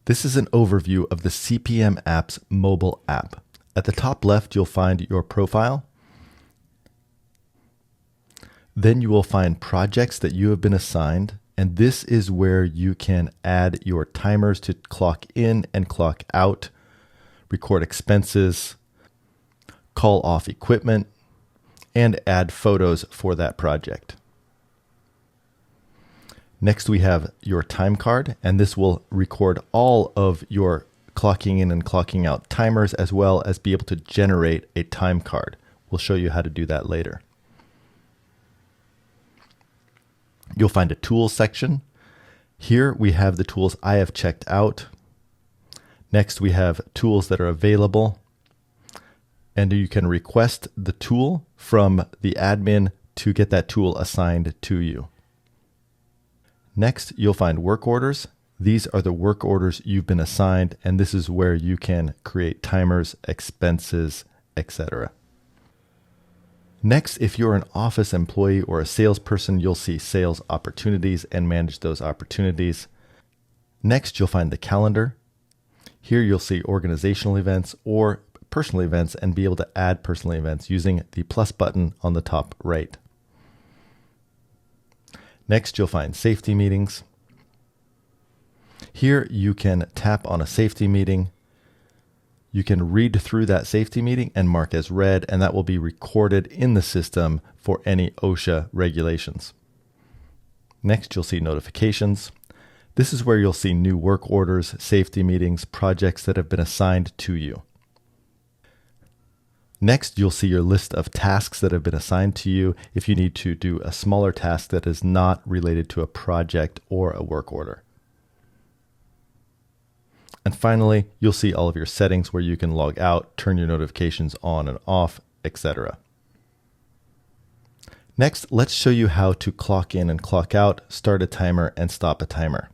This is an overview of the CPM app's mobile app. At the top left, you'll find your profile. Then you will find projects that you have been assigned, and this is where you can add your timers to clock in and clock out, record expenses, call off equipment, and add photos for that project. Next, we have your time card, and this will record all of your clocking in and clocking out timers, as well as be able to generate a time card. We'll show you how to do that later. You'll find a tools section. Here we have the tools I have checked out. Next, we have tools that are available, and you can request the tool from the admin to get that tool assigned to you. Next, you'll find work orders. These are the work orders you've been assigned, and this is where you can create timers, expenses, etc. Next, if you're an office employee or a salesperson, you'll see sales opportunities and manage those opportunities. Next, you'll find the calendar. Here you'll see organizational events or personal events and be able to add personal events using the plus button on the top right. Next, you'll find safety meetings. Here you can tap on a safety meeting. You can read through that safety meeting and mark as read, and that will be recorded in the system for any OSHA regulations. Next, you'll see notifications. This is where you'll see new work orders, safety meetings, projects that have been assigned to you. Next, you'll see your list of tasks that have been assigned to you if you need to do a smaller task that is not related to a project or a work order. And finally, you'll see all of your settings where you can log out, turn your notifications on and off, etc. Next, let's show you how to clock in and clock out, start a timer, and stop a timer.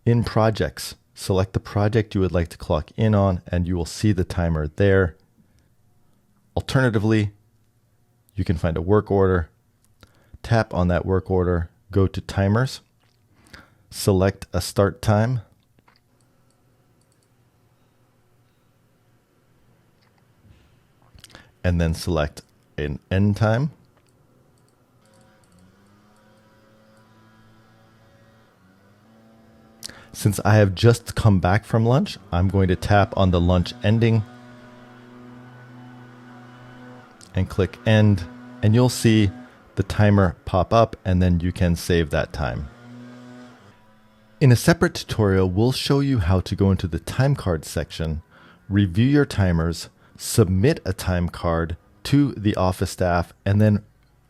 In projects, select the project you would like to clock in on, and you will see the timer there. Alternatively, you can find a work order, tap on that work order, go to timers, select a start time, and then select an end time. Since I have just come back from lunch, I'm going to tap on the lunch ending and click end, and you'll see the timer pop up, and then you can save that time. In a separate tutorial, we'll show you how to go into the time card section, review your timers, submit a time card to the office staff, and then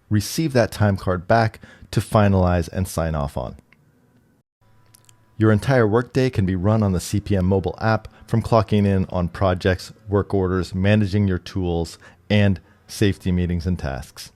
receive that time card back to finalize and sign off on. Your entire workday can be run on the CPM mobile app, from clocking in on projects, work orders, managing your tools, and safety meetings and tasks.